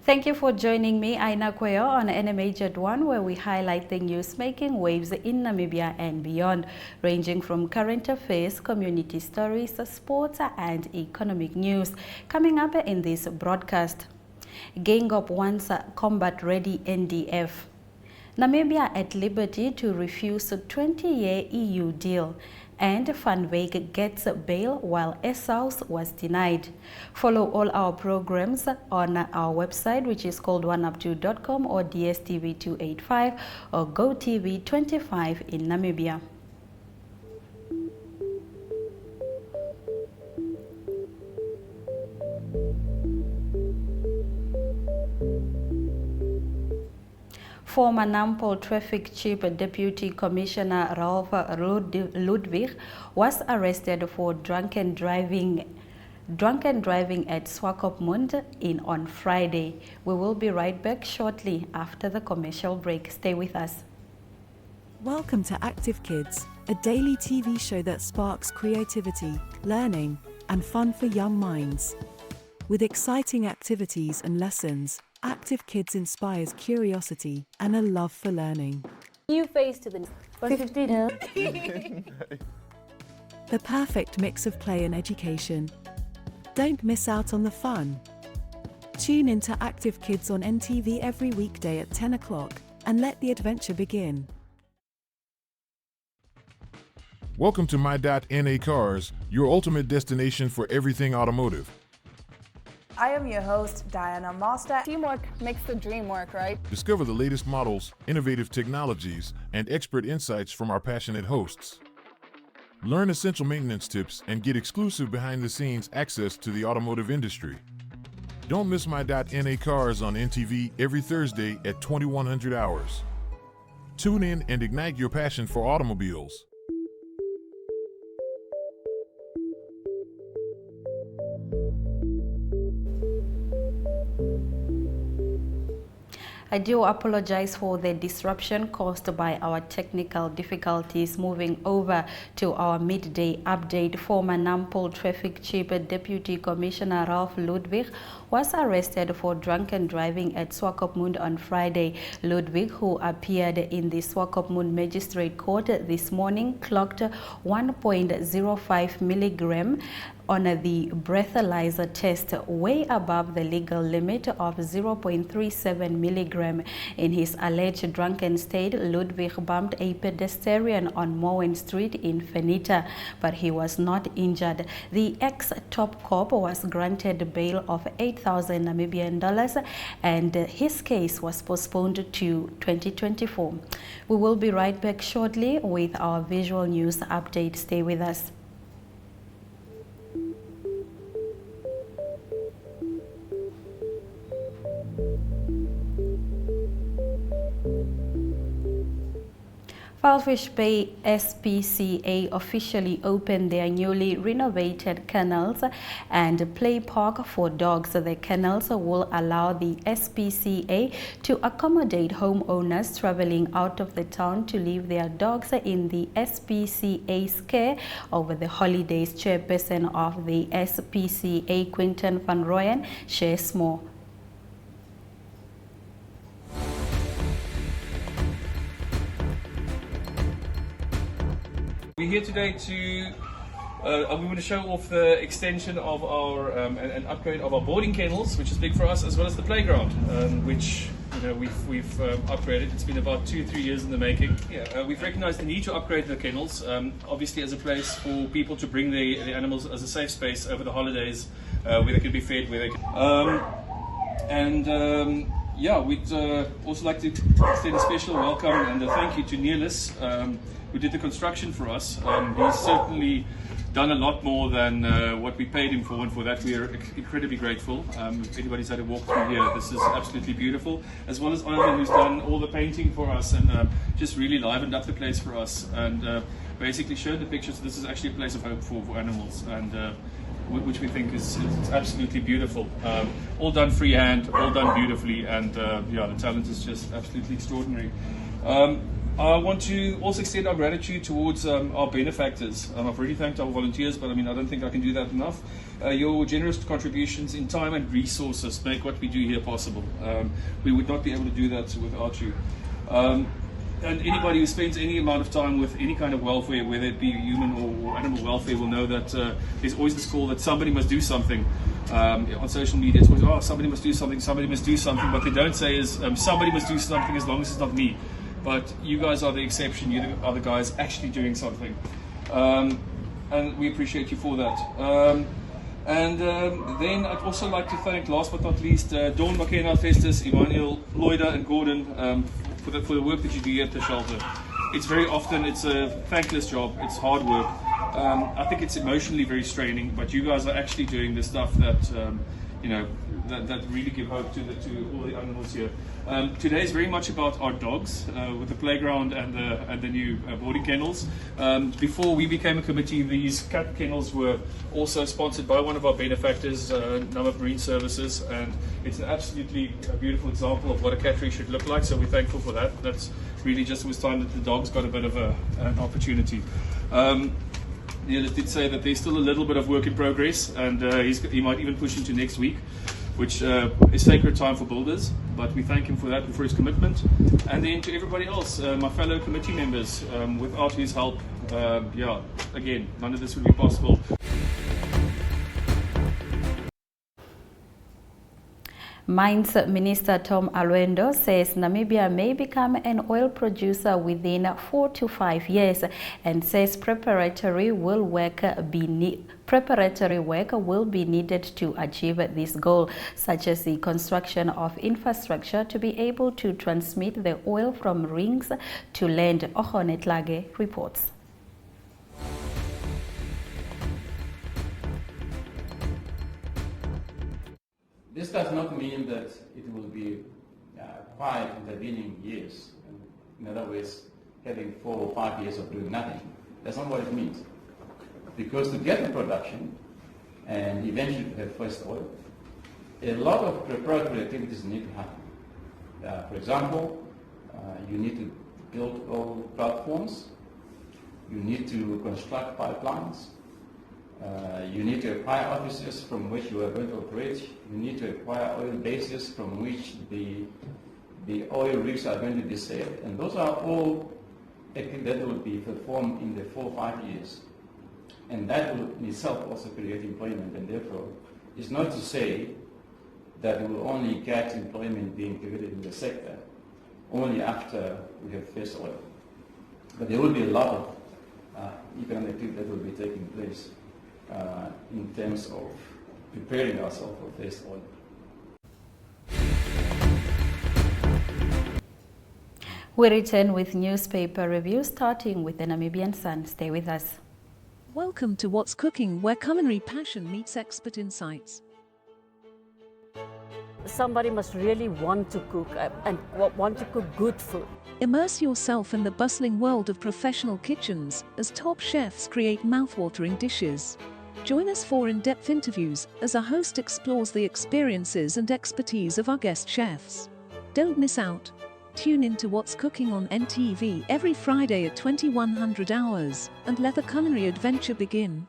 Thank you for joining me, Aina Kweo, on NMH at 1, where we highlight the news making waves in Namibia and beyond, ranging from current affairs, community stories, sports, and economic news. Coming up in this broadcast, Gang Up wants a combat-ready NDF. Namibia at liberty to refuse a 20-year EU deal. And Van Wyk gets bail while Esau's was denied. Follow all our programs on our website, which is called oneup2.com or DSTV 285 or GoTV 25 in Namibia. Former Nampol Traffic Chief Deputy Commissioner Ralph Ludwig was arrested for drunken driving at Swakopmund on Friday. We will be right back shortly after the commercial break. Stay with us. Welcome to Active Kids, a daily TV show that sparks creativity, learning, and fun for young minds. With exciting activities and lessons, Active Kids inspires curiosity and a love for learning. New face to the 15. The perfect mix of play and education. Don't miss out on the fun. Tune into Active Kids on NTV every weekday at 10 o'clock and let the adventure begin. Welcome to My.NA Cars, your ultimate destination for everything automotive. I am your host, Diana Master. Teamwork makes the dream work, right? Discover the latest models, innovative technologies, and expert insights from our passionate hosts. Learn essential maintenance tips and get exclusive behind-the-scenes access to the automotive industry. Don't miss My.NA Cars on NTV every Thursday at 2100 hours. Tune in and ignite your passion for automobiles. I do apologize for the disruption caused by our technical difficulties. Moving over to our midday update, former Nampol Traffic Chief Deputy Commissioner Ralph Ludwig was arrested for drunken driving at Swakopmund on Friday. Ludwig, who appeared in the Swakopmund Magistrate Court this morning, clocked 1.05 milligram on the breathalyzer test, way above the legal limit of 0.37 milligram. In his alleged drunken state, Ludwig bumped a pedestrian on Moen Street in Fenita, but he was not injured. The ex-top cop was granted bail of 8,000 Namibian dollars, and his case was postponed to 2024. We will be right back shortly with our visual news update. Stay with us. Fish Bay SPCA officially opened their newly renovated kennels and play park for dogs. The kennels will allow the SPCA to accommodate homeowners traveling out of the town to leave their dogs in the SPCA's care over the holidays. Chairperson of the SPCA, Quinton van Rooyen, shares more. We're here today to we want to show off the extension of our and upgrade of our boarding kennels, which is big for us, as well as the playground, which we've upgraded. It's been about 2-3 years in the making. Yeah, we've recognised the need to upgrade the kennels, obviously as a place for people to bring the animals as a safe space over the holidays, where they can be fed, where they can. Yeah, we'd also like to extend a special welcome and a thank you to Neelis, who did the construction for us. He's certainly done a lot more than what we paid him for, and for that we are incredibly grateful. If anybody's had a walk through here, this is absolutely beautiful. As well as Ivan, who's done all the painting for us and just really livened up the place for us and basically showed the pictures. This is actually a place of hope for animals, and which we think is absolutely beautiful. All done freehand, all done beautifully, and yeah, the talent is just absolutely extraordinary. I want to also extend our gratitude towards our benefactors. I've already thanked our volunteers, but I don't think I can do that enough. Your generous contributions in time and resources make what we do here possible. We would not be able to do that without you. And anybody who spends any amount of time with any kind of welfare, whether it be human or animal welfare, will know that there's always this call that somebody must do something. On social media, it's always, somebody must do something, somebody must do something. What they don't say is, somebody must do something as long as it's not me. But you guys are the exception. You are the guys actually doing something. And we appreciate you for that. Then I'd also like to thank, last but not least, Dawn McKenna, Festus, Emmanuel, Loida and Gordon for the work that you do here at the shelter. It's very often, it's a thankless job, it's hard work. I think it's emotionally very straining, but you guys are actually doing the stuff that, that really give hope to all the animals here. Today is very much about our dogs, with the playground and the new boarding kennels. Before we became a committee, these cat kennels were also sponsored by one of our benefactors, Nama Marine Services, and it's an absolutely beautiful example of what a cattery should look like, so we're thankful for that. That's really just was time that the dogs got a bit of an opportunity. Neil did say that there's still a little bit of work in progress, and he might even push into next week, which is sacred time for builders, but we thank him for that and for his commitment. And then to everybody else, my fellow committee members, without his help, again, none of this would be possible. Mines Minister Tom Alwendo says Namibia may become an oil producer within 4 to 5 years, and says preparatory work will be needed to achieve this goal, such as the construction of infrastructure to be able to transmit the oil from rings to land. Ohonet Lage reports. This does not mean that it will be 5 intervening years. In other words, having 4 or 5 years of doing nothing. That's not what it means. Because to get the production and eventually to have first oil, a lot of preparatory activities need to happen. For example, you need to build oil platforms, you need to construct pipelines, you need to acquire offices from which you are going to operate. You need to acquire oil bases from which the oil rigs are going to be sailed. And those are all activities that will be performed in the 4 or 5 years. And that will in itself also create employment. And therefore, it's not to say that we will only get employment being created in the sector only after we have first oil. But there will be a lot of economic activity that will be taking place in terms of preparing ourselves for first oil. We return with newspaper review, starting with the Namibian Sun. Stay with us. Welcome to What's Cooking, where culinary passion meets expert insights. Somebody must really want to cook and want to cook good food. Immerse yourself in the bustling world of professional kitchens as top chefs create mouthwatering dishes. Join us for in-depth interviews as our host explores the experiences and expertise of our guest chefs. Don't miss out. Tune in to What's Cooking on NTV every Friday at 2100 hours and let the culinary adventure begin.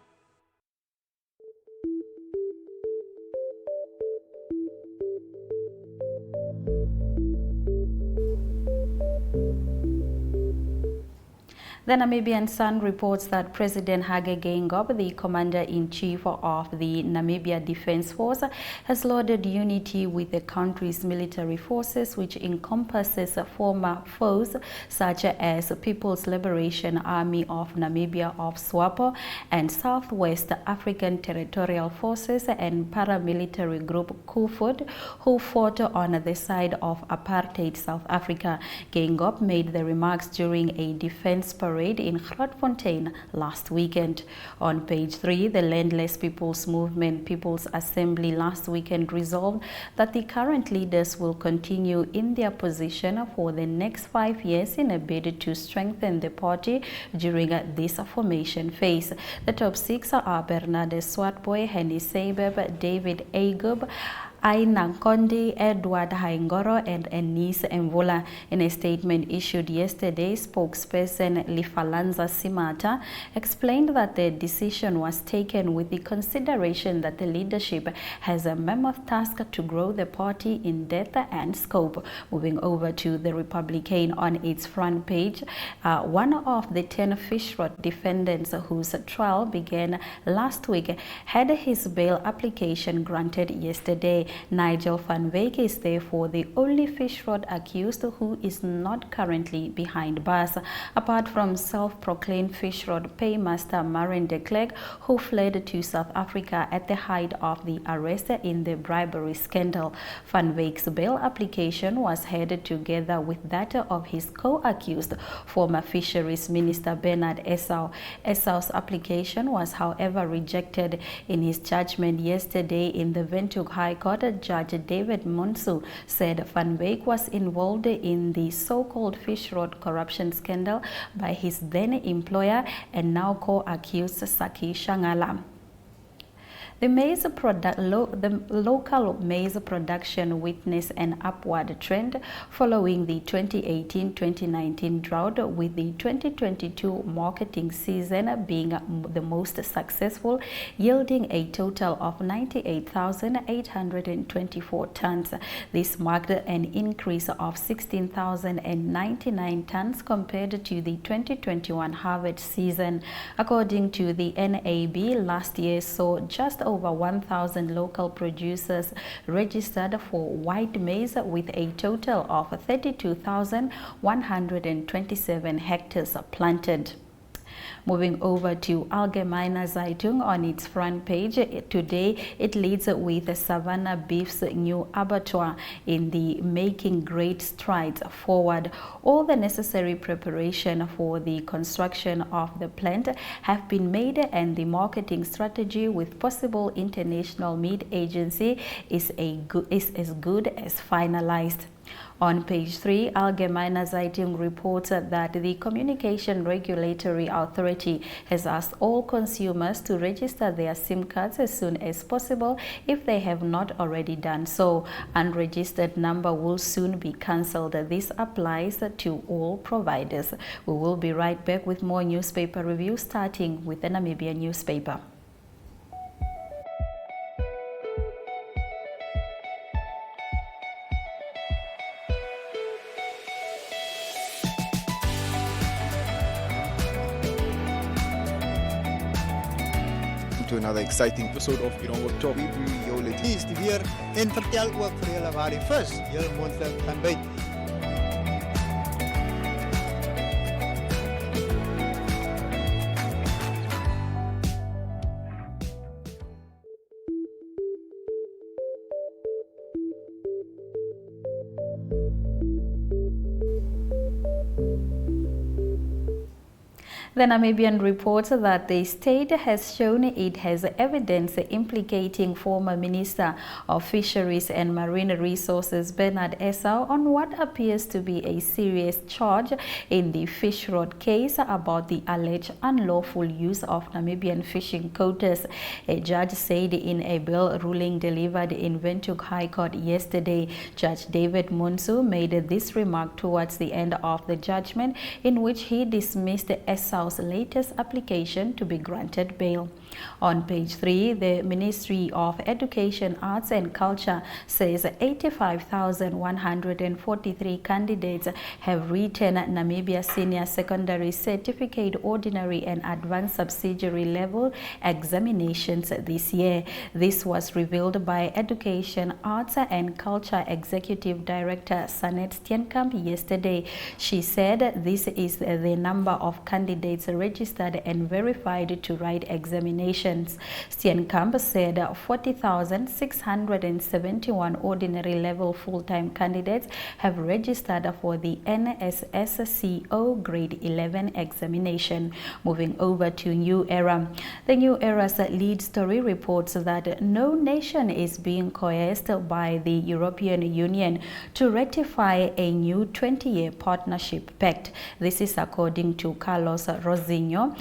The Namibian Sun reports that President Hage Geingob, the Commander-in-Chief of the Namibia Defense Force, has lauded unity with the country's military forces, which encompasses former foes such as People's Liberation Army of Namibia of SWAPO and Southwest African Territorial Forces and paramilitary group KUFOD, who fought on the side of apartheid South Africa. Geingob made the remarks during a defense parade in Grootfontein last weekend. On page 3, the Landless People's Movement People's Assembly last weekend resolved that the current leaders will continue in their position for the next 5 years in a bid to strengthen the party during this formation phase. The top 6 are Bernard Swartboy, Henny Seibeb, David Agub, Aina Kondi, Edward Haingoro, and Enise Mvula. In a statement issued yesterday, spokesperson Lifalanza Simata explained that the decision was taken with the consideration that the leadership has a mammoth task to grow the party in depth and scope. Moving over to the Republican, on its front page, one of the 10 fish rod defendants whose trial began last week had his bail application granted yesterday. Nigel van Wyk is therefore the only fish rod accused who is not currently behind bars, apart from self-proclaimed fish rod paymaster Maren de Klerk, who fled to South Africa at the height of the arrest in the bribery scandal. Van Wyk's bail application was headed together with that of his co-accused, former Fisheries Minister Bernard Esau. Esau's application was, however, rejected. In his judgment yesterday in the Windhoek High Court, Judge David Monsu said Van Wyk was involved in the so-called fish rod corruption scandal by his then employer and now co-accused Saki Shangala. The local maize production witnessed an upward trend following the 2018-2019 drought, with the 2022 marketing season being the most successful, yielding a total of 98,824 tons. This marked an increase of 16,099 tons compared to the 2021 harvest season. According to the NAB, last year saw just over 1,000 local producers registered for white maize, with a total of 32,127 hectares planted. Moving over to Allgemeine Zeitung, on its front page today, it leads with Savannah Beef's new abattoir in the making great strides forward. All the necessary preparation for the construction of the plant have been made, and the marketing strategy with possible international meat agency is as good as finalized. On page 3, Allgemeine Zeitung reports that the Communication Regulatory Authority has asked all consumers to register their SIM cards as soon as possible if they have not already done so. Unregistered number will soon be cancelled. This applies to all providers. We will be right back with more newspaper reviews, starting with the Namibian newspaper. To another exciting episode of Irongo Talk. We bring jou lees die weer en vertel ook vir julle waar die vis julle mondstuk gaan byt. The Namibian reports that the state has shown it has evidence implicating former Minister of Fisheries and Marine Resources Bernard Esau on what appears to be a serious charge in the fish rod case about the alleged unlawful use of Namibian fishing quotas. A judge said in a bail ruling delivered in Windhoek High Court yesterday. Judge David Monsu made this remark towards the end of the judgment, in which he dismissed Esau's latest application to be granted bail. On page 3, the Ministry of Education, Arts and Culture says 85,143 candidates have written Namibia Senior Secondary Certificate Ordinary and Advanced Subsidiary level examinations this year. This was revealed by Education, Arts and Culture Executive Director Sanet Steenkamp yesterday. She said this is the number of candidates registered and verified to write examinations. Steenkamp said 40,671 ordinary level full-time candidates have registered for the NSSCO grade 11 examination. Moving over to New Era. The New Era's lead story reports that no nation is being coerced by the European Union to ratify a new 20-year partnership pact. This is according to Carlos Rosinho,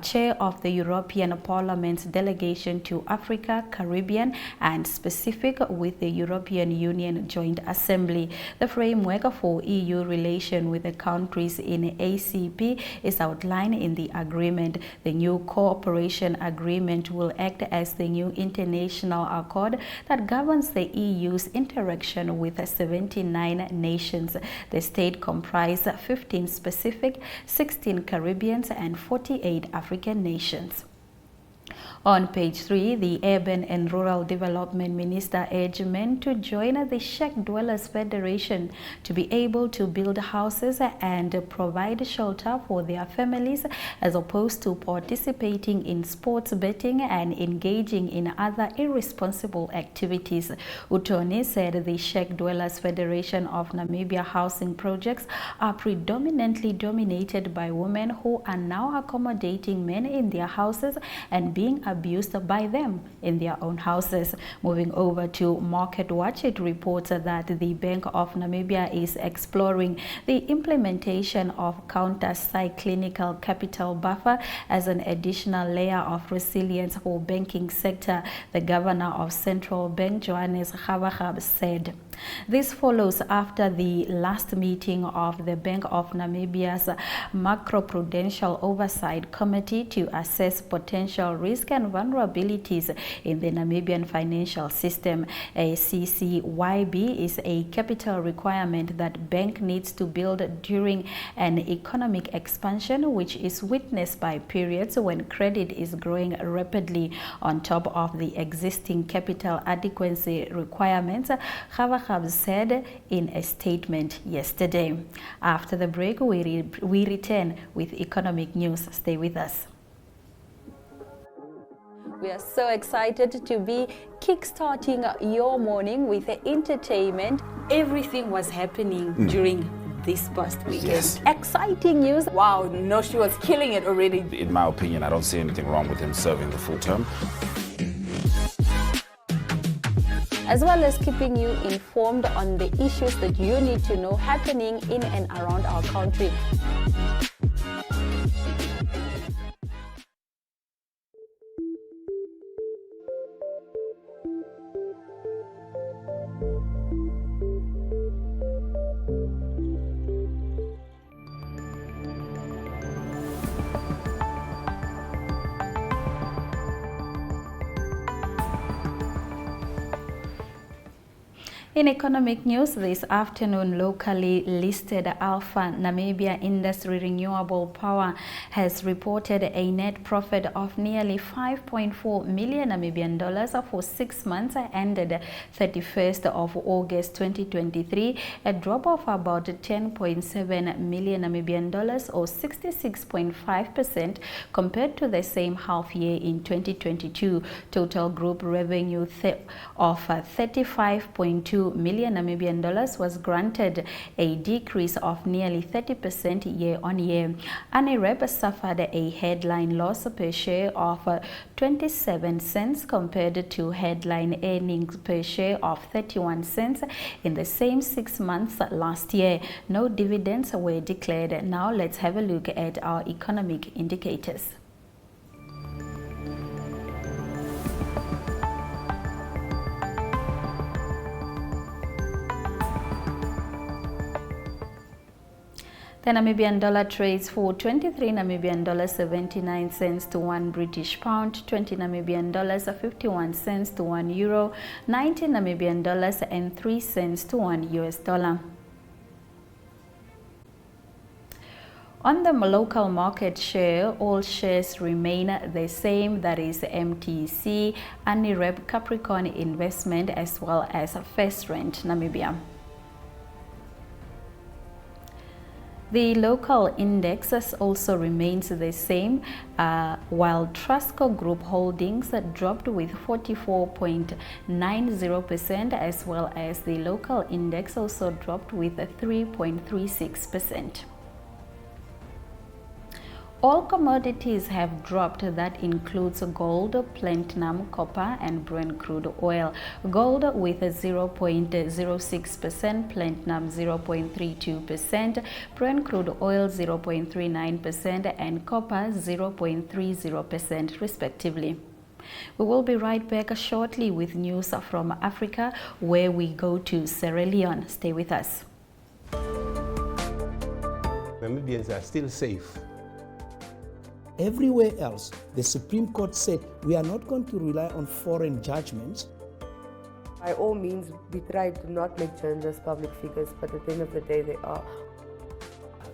chair of the European Parliament Parliament's delegation to Africa, Caribbean and Pacific with the European Union Joint Assembly. The framework for EU relations with the countries in ACP is outlined in the agreement. The new cooperation agreement will act as the new international accord that governs the EU's interaction with 79 nations. The state comprises 15 Pacific, 16 Caribbean and 48 African nations. On page 3, the Urban and Rural Development Minister urged men to join the Shack Dwellers Federation to be able to build houses and provide shelter for their families, as opposed to participating in sports betting and engaging in other irresponsible activities. Utoni said the Shack Dwellers Federation of Namibia housing projects are predominantly dominated by women who are now accommodating men in their houses and being abused by them in their own houses. Moving over to Market Watch, it reports that the Bank of Namibia is exploring the implementation of counter-cyclical capital buffer as an additional layer of resilience for banking sector, the governor of Central Bank, Johannes Gavagab, said. This follows after the last meeting of the Bank of Namibia's Macroprudential Oversight Committee to assess potential risk and vulnerabilities in the Namibian financial system. A CCYB is a capital requirement that bank needs to build during an economic expansion, which is witnessed by periods when credit is growing rapidly on top of the existing capital adequacy requirements, Gavagab said in a statement yesterday. After the break, we return with economic news. Stay with us. We are so excited to be kickstarting your morning with entertainment. Everything was happening during this past weekend. Yes. Exciting news. Wow, no, she was killing it already. In my opinion, I don't see anything wrong with him serving the full term. As well as keeping you informed on the issues that you need to know happening in and around our country. In economic news this afternoon, locally listed Alpha Namibia Industry Renewable Power has reported a net profit of nearly 5.4 million Namibian dollars for 6 months ended 31st of August 2023, a drop of about 10.7 million Namibian dollars or 66.5% compared to the same half year in 2022. Total group revenue of 35.2 million Namibian dollars was granted, a decrease of nearly 30% year-on-year. ANIREP suffered a headline loss per share of 27 cents compared to headline earnings per share of 31 cents in the same 6 months last year. No dividends were declared. Now let's have a look at our economic indicators. The Namibian dollar trades for 23 Namibian dollars 79 cents to 1 British pound, 20 Namibian dollars 51 cents to 1 euro, 19 Namibian dollars and 3 cents to 1 US dollar. On the local market share, all shares remain the same, that is MTC, ANIREP, Capricorn Investment as well as First Rent Namibia. The local indexes also remains the same, while Trustco Group Holdings dropped with 44.90%, as well as the local index also dropped with 3.36%. All commodities have dropped. That includes gold, platinum, copper, and Brent crude oil. Gold with 0.06%, platinum 0.32%, Brent crude oil 0.39%, and copper 0.30% respectively. We will be right back shortly with news from Africa, where we go to Sierra Leone. Stay with us. Namibians are still safe. Everywhere else, the Supreme Court said we are not going to rely on foreign judgments. By all means, we try to not make journalists public figures, but at the end of the day, they are.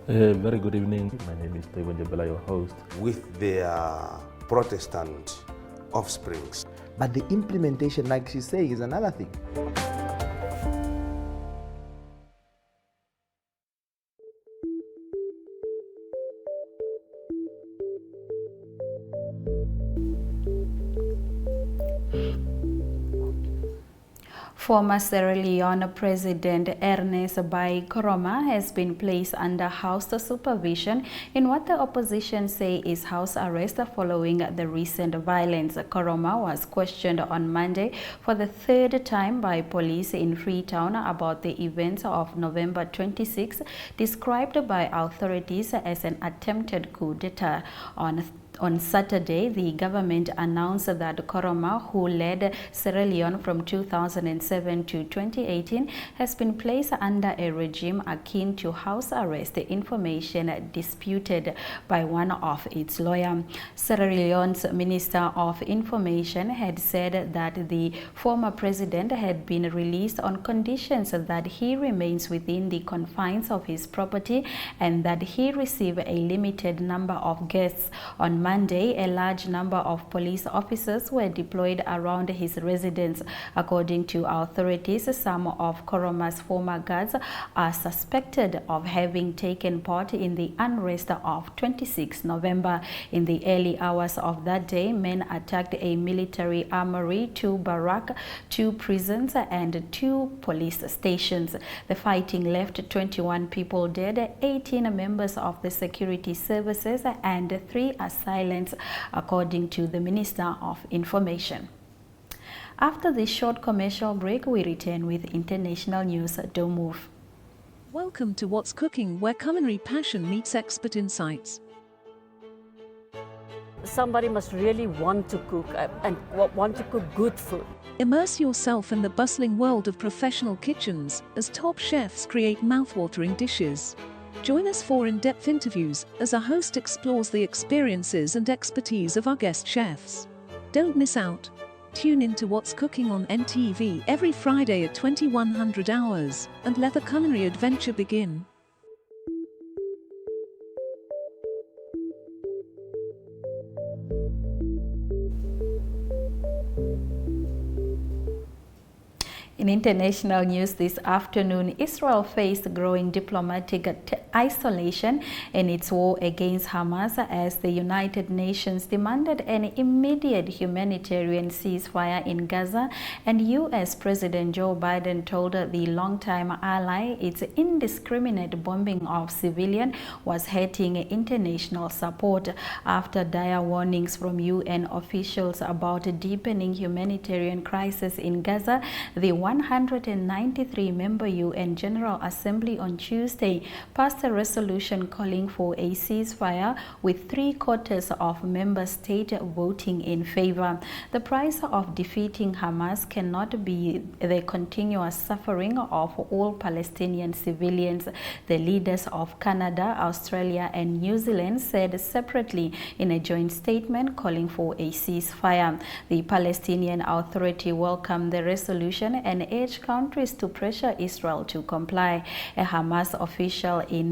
Very good evening. My name is Toivo Njebela, your host. With their Protestant offsprings. But the implementation, like she's saying, is another thing. Former Sierra Leone President Ernest Bai Koroma has been placed under house supervision in what the opposition say is house arrest following the recent violence. Koroma was questioned on Monday for the third time by police in Freetown about the events of November 26, described by authorities as an attempted coup d'etat. On Saturday, the government announced that Koroma, who led Sierra Leone from 2007 to 2018, has been placed under a regime akin to house arrest, information disputed by one of its lawyers. Sierra Leone's Minister of Information had said that the former president had been released on conditions that he remains within the confines of his property and that he receive a limited number of guests. On Monday, a large number of police officers were deployed around his residence. According to authorities, some of Koroma's former guards are suspected of having taken part in the unrest of 26 November. In the early hours of that day, men attacked a military armory, 2 barracks, 2 prisons, and 2 police stations. The fighting left 21 people dead, 18 members of the security services, and 3 assailants, according to the Minister of Information. After this short commercial break, we return with international news. Don't move. Welcome to What's Cooking, where culinary passion meets expert insights. Somebody must really want to cook and want to cook good food. Immerse yourself in the bustling world of professional kitchens as top chefs create mouth-watering dishes. Join us for in-depth interviews as our host explores the experiences and expertise of our guest chefs. Don't miss out. Tune in to What's Cooking on NTV every Friday at 2100 hours and let the culinary adventure begin. In international news this afternoon, Israel faced growing diplomatic isolation in its war against Hamas as the United Nations demanded an immediate humanitarian ceasefire in Gaza, and U.S. President Joe Biden told the longtime ally its indiscriminate bombing of civilians was hurting international support. After dire warnings from UN officials about a deepening humanitarian crisis in Gaza, the 193-member UN General Assembly on Tuesday passed a resolution calling for a ceasefire, with 3/4 of member states voting in favor. The price of defeating Hamas cannot be the continuous suffering of all Palestinian civilians, the leaders of Canada, Australia, and New Zealand said separately in a joint statement calling for a ceasefire. The Palestinian Authority welcomed the resolution and urged countries to pressure Israel to comply. A Hamas official in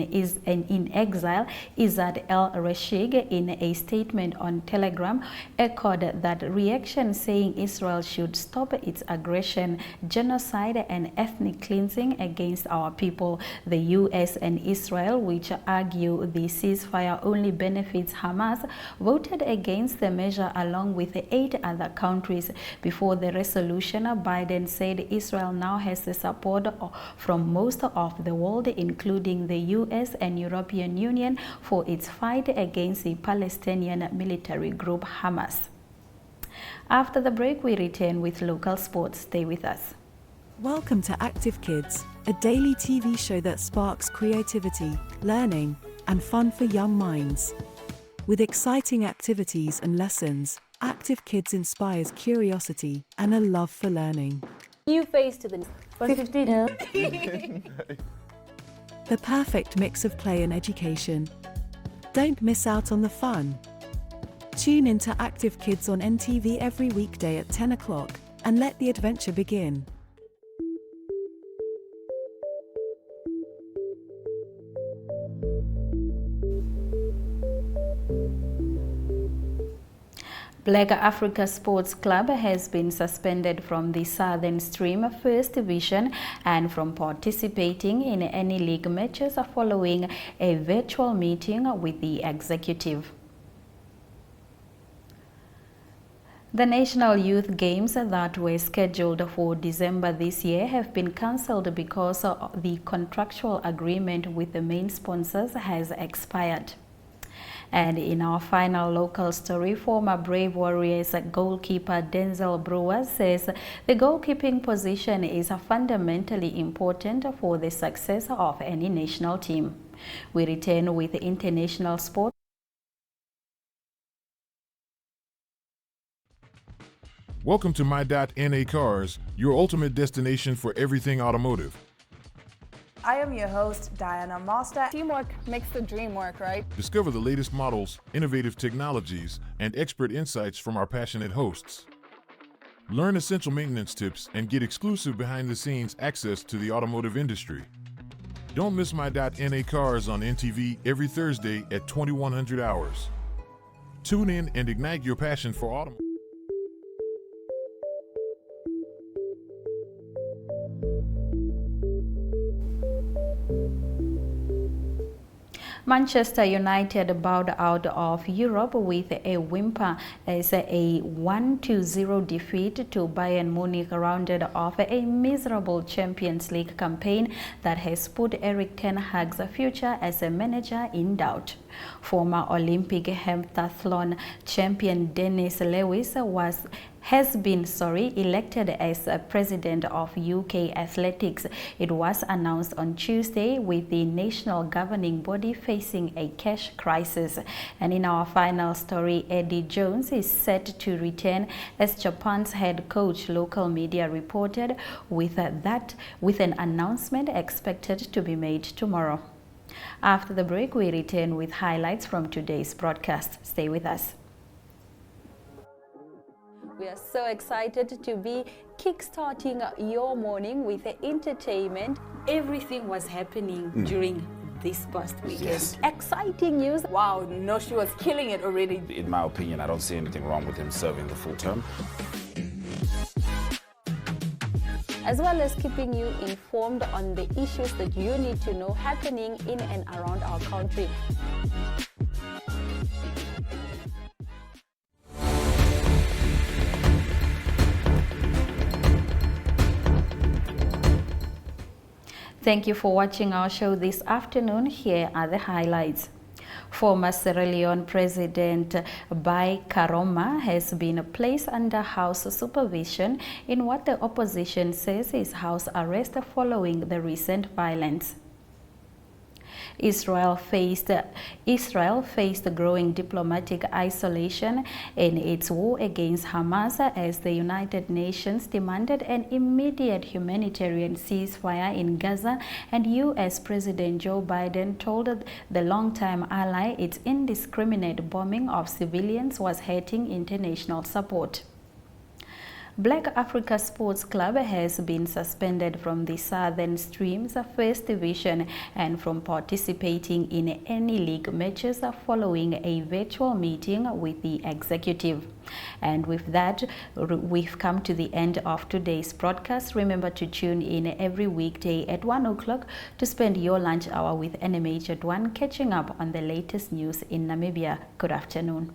exile, Izzat el-Rashid, in a statement on Telegram, echoed that reaction, saying Israel should stop its aggression, genocide, and ethnic cleansing against our people. The US and Israel, which argue the ceasefire only benefits Hamas, voted against the measure along with 8 other countries. Before the resolution, Biden said Israel now has the support from most of the world, including the US and European Union, for its fight against the Palestinian military group Hamas. After the break, we return with local sports. Stay with us. Welcome to Active Kids, a daily TV show that sparks creativity, learning, and fun for young minds. With exciting activities and lessons, Active Kids inspires curiosity and a love for learning. New face to the 15. The perfect mix of play and education. Don't miss out on the fun. Tune in to Active Kids on NTV every weekday at 10 o'clock and let the adventure begin. Black Africa Sports Club has been suspended from the Southern Stream First Division and from participating in any league matches following a virtual meeting with the executive. The National Youth Games that were scheduled for December this year have been cancelled because the contractual agreement with the main sponsors has expired. And in our final local story, former Brave Warriors goalkeeper Denzel Brewer says the goalkeeping position is fundamentally important for the success of any national team. We return with international sport. Welcome to My.NA Cars, your ultimate destination for everything automotive. I am your host, Diana Master. Teamwork makes the dream work, right? Discover the latest models, innovative technologies, and expert insights from our passionate hosts. Learn essential maintenance tips and get exclusive behind-the-scenes access to the automotive industry. Don't miss My.NA Cars on NTV every Thursday at 2100 hours. Tune in and ignite your passion for automotive. Manchester United bowed out of Europe with a whimper as a 1-0 defeat to Bayern Munich rounded off a miserable Champions League campaign that has put Erik ten Hag's future as a manager in doubt. Former Olympic heptathlon champion Dennis Lewis has been elected as president of UK Athletics. It was announced on Tuesday, with the national governing body facing a cash crisis. And in our final story, Eddie Jones is set to return as Japan's head coach, local media reported, with an announcement expected to be made tomorrow. After the break, we return with highlights from today's broadcast. Stay with us. We are so excited to be kickstarting your morning with entertainment. Everything was happening during this past weekend. Yes. Exciting news. Wow, no, she was killing it already. In my opinion, I don't see anything wrong with him serving the full term. As well as keeping you informed on the issues that you need to know happening in and around our country. Thank you for watching our show this afternoon. Here are the highlights. Former Sierra Leone President Bai Karoma has been placed under house supervision in what the opposition says is house arrest following the recent violence. Israel faced growing diplomatic isolation in its war against Hamas as the United Nations demanded an immediate humanitarian ceasefire in Gaza, and U.S. President Joe Biden told the longtime ally its indiscriminate bombing of civilians was hurting international support. Black Africa Sports Club has been suspended from the Southern Stream's First Division and from participating in any league matches following a virtual meeting with the executive. And with that, we've come to the end of today's broadcast. Remember to tune in every weekday at 1 o'clock to spend your lunch hour with NMH at 1, catching up on the latest news in Namibia. Good afternoon.